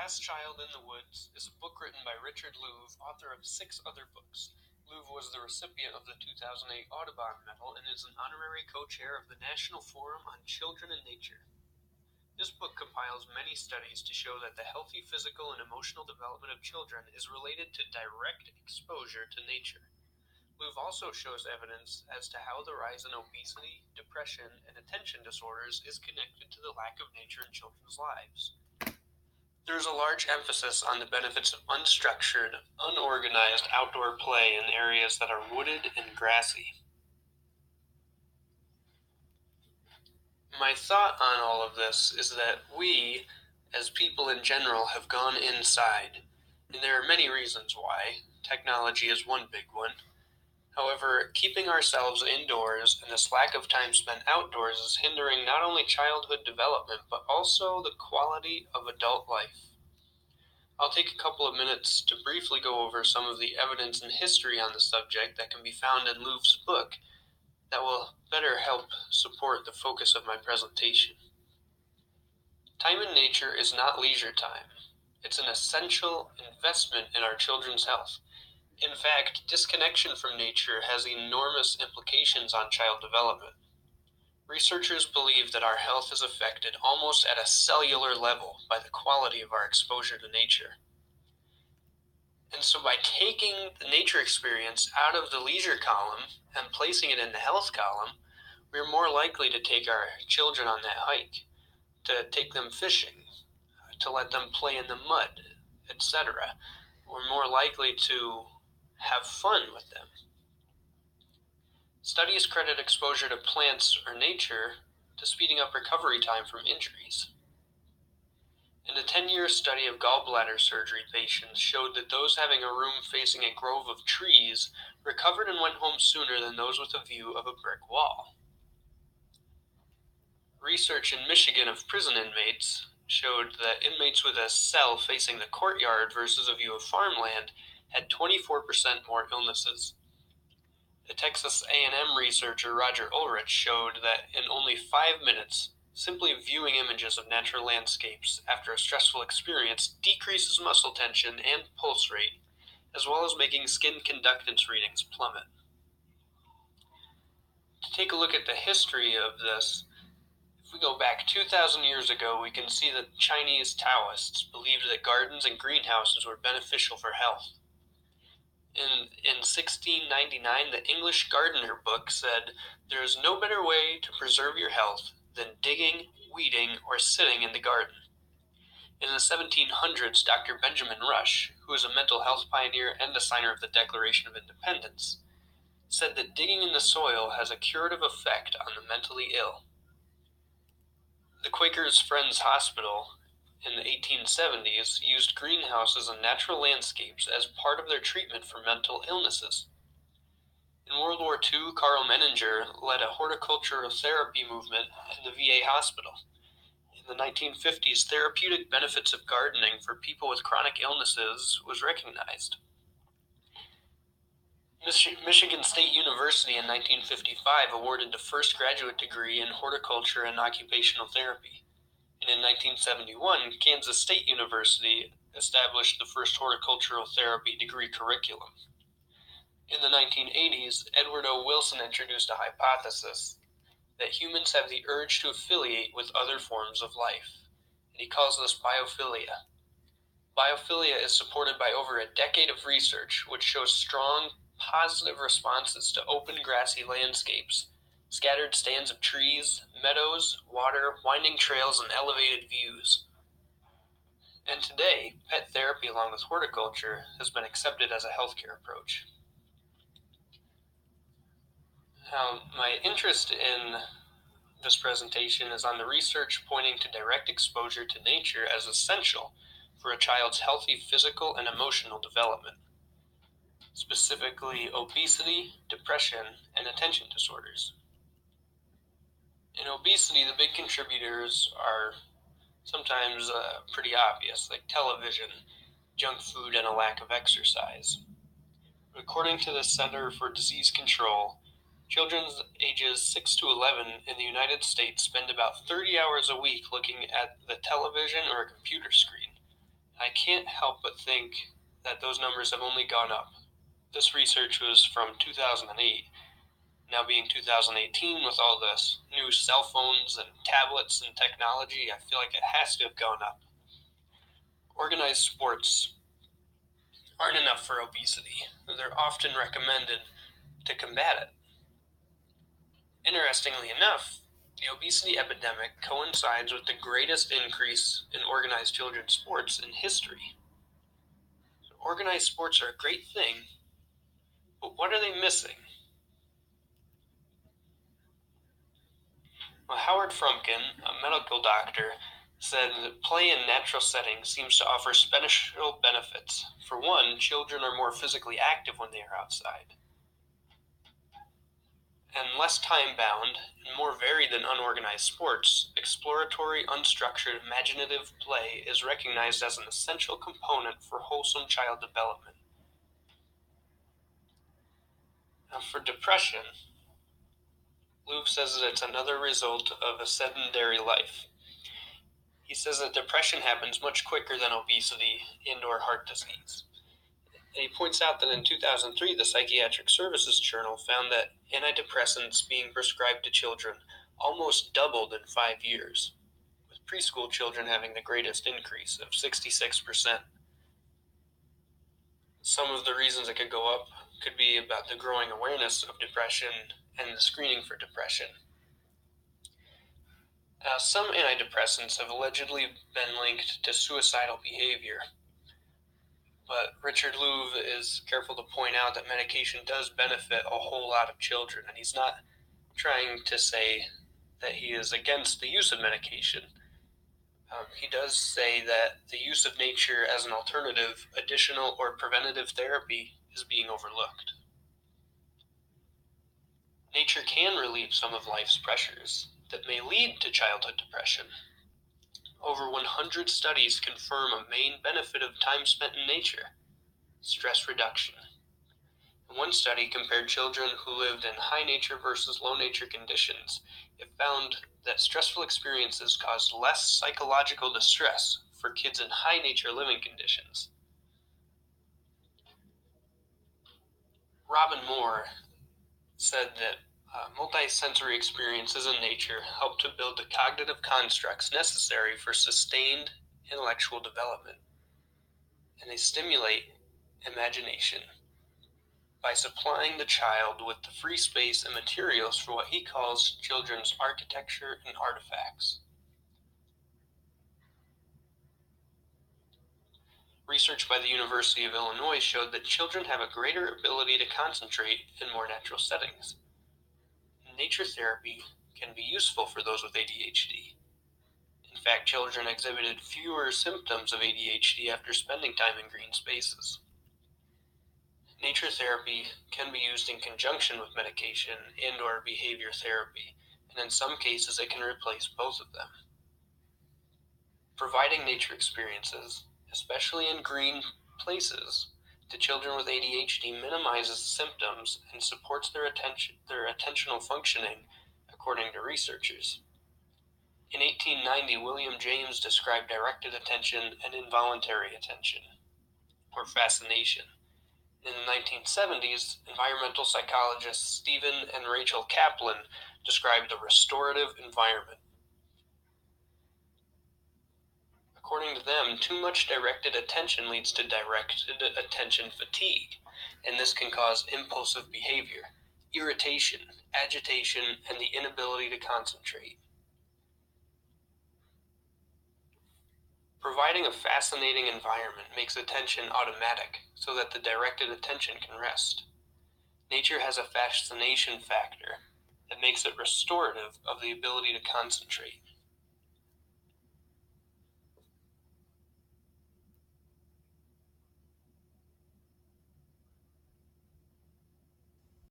Last Child in the Woods is a book written by Richard Louv, author of 6 other books. Louv was the recipient of the 2008 Audubon Medal and is an honorary co-chair of the National Forum on Children and Nature. This book compiles many studies to show that the healthy physical and emotional development of children is related to direct exposure to nature. Louv also shows evidence as to how the rise in obesity, depression, and attention disorders is connected to the lack of nature in children's lives. There is a large emphasis on the benefits of unstructured, unorganized outdoor play in areas that are wooded and grassy. My thought on all of this is that we, as people in general, have gone inside, and there are many reasons why. Technology is one big one. However, keeping ourselves indoors and this lack of time spent outdoors is hindering not only childhood development, but also the quality of adult life. I'll take a couple of minutes to briefly go over some of the evidence and history on the subject that can be found in Louv's book that will better help support the focus of my presentation. Time in nature is not leisure time. It's an essential investment in our children's health. In fact, disconnection from nature has enormous implications on child development. Researchers believe that our health is affected almost at a cellular level by the quality of our exposure to nature. And so by taking the nature experience out of the leisure column and placing it in the health column, we're more likely to take our children on that hike, to take them fishing, to let them play in the mud, etc. We're more likely to have fun with them. Studies credit exposure to plants or nature to speeding up recovery time from injuries. And a 10-year study of gallbladder surgery patients showed that those having a room facing a grove of trees recovered and went home sooner than those with a view of a brick wall. Research in Michigan of prison inmates showed that inmates with a cell facing the courtyard versus a view of farmland had 24% more illnesses. The Texas A&M researcher Roger Ulrich showed that in only 5 minutes, simply viewing images of natural landscapes after a stressful experience decreases muscle tension and pulse rate, as well as making skin conductance readings plummet. To take a look at the history of this, if we go back 2,000 years ago, we can see that Chinese Taoists believed that gardens and greenhouses were beneficial for health. In 1699, the English Gardener book said, "There is no better way to preserve your health than digging, weeding, or sitting in the garden." In the 1700s, Dr. Benjamin Rush, who was a mental health pioneer and a signer of the Declaration of Independence, said that digging in the soil has a curative effect on the mentally ill. The Quakers' Friends Hospital in the 1870s used greenhouses and natural landscapes as part of their treatment for mental illnesses. In World War II, Carl Menninger led a horticultural therapy movement in the VA hospital. In the 1950s, therapeutic benefits of gardening for people with chronic illnesses was recognized. Michigan State University in 1955 awarded the first graduate degree in horticulture and occupational therapy. And in 1971, Kansas State University established the first horticultural therapy degree curriculum. In the 1980s, Edward O. Wilson introduced a hypothesis that humans have the urge to affiliate with other forms of life, and he calls this biophilia. Biophilia is supported by over a decade of research, which shows strong, positive responses to open grassy landscapes, scattered stands of trees, meadows, water, winding trails, and elevated views. And today, pet therapy along with horticulture has been accepted as a healthcare approach. Now, my interest in this presentation is on the research pointing to direct exposure to nature as essential for a child's healthy physical and emotional development, specifically obesity, depression, and attention disorders. In obesity, the big contributors are sometimes pretty obvious, like television, junk food, and a lack of exercise. According to the Center for Disease Control, children ages 6 to 11 in the United States spend about 30 hours a week looking at the television or a computer screen, I can't help but think that those numbers have only gone up. This research was from 2008. Now being 2018 with all this new cell phones and tablets and technology, I feel like it has to have gone up. Organized sports aren't enough for obesity. They're often recommended to combat it. Interestingly enough, the obesity epidemic coincides with the greatest increase in organized children's sports in history. Organized sports are a great thing, but what are they missing? Well, Howard Frumkin, a medical doctor, said that play in natural settings seems to offer special benefits. For one, children are more physically active when they are outside, and less time-bound and more varied than unorganized sports. Exploratory, unstructured, imaginative play is recognized as an essential component for wholesome child development. Now, for depression, Louv says that it's another result of a sedentary life. He says that depression happens much quicker than obesity and/or heart disease. And he points out that in 2003, the Psychiatric Services Journal found that antidepressants being prescribed to children almost doubled in 5 years, with preschool children having the greatest increase of 66%. Some of the reasons it could go up could be about the growing awareness of depression and the screening for depression. Some antidepressants have allegedly been linked to suicidal behavior, but Richard Louv is careful to point out that medication does benefit a whole lot of children, and he's not trying to say that he is against the use of medication. He does say that the use of nature as an alternative, additional, or preventative therapy is being overlooked. Nature can relieve some of life's pressures that may lead to childhood depression. Over 100 studies confirm a main benefit of time spent in nature: stress reduction. One study compared children who lived in high nature versus low nature conditions. It found that stressful experiences caused less psychological distress for kids in high nature living conditions. Robin Moore said that multisensory experiences in nature help to build the cognitive constructs necessary for sustained intellectual development, and they stimulate imagination by supplying the child with the free space and materials for what he calls children's architecture and artifacts. Research by the University of Illinois showed that children have a greater ability to concentrate in more natural settings. Nature therapy can be useful for those with ADHD. In fact, children exhibited fewer symptoms of ADHD after spending time in green spaces. Nature therapy can be used in conjunction with medication and/or behavior therapy, and in some cases it can replace both of them. Providing nature experiences, especially in green places, to children with ADHD minimizes symptoms and supports their attentional functioning, according to researchers. In 1890, William James described directed attention and involuntary attention, or fascination. In the 1970s, environmental psychologists Stephen and Rachel Kaplan described the restorative environment. According to them, too much directed attention leads to directed attention fatigue, and this can cause impulsive behavior, irritation, agitation, and the inability to concentrate. Providing a fascinating environment makes attention automatic so that the directed attention can rest. Nature has a fascination factor that makes it restorative of the ability to concentrate.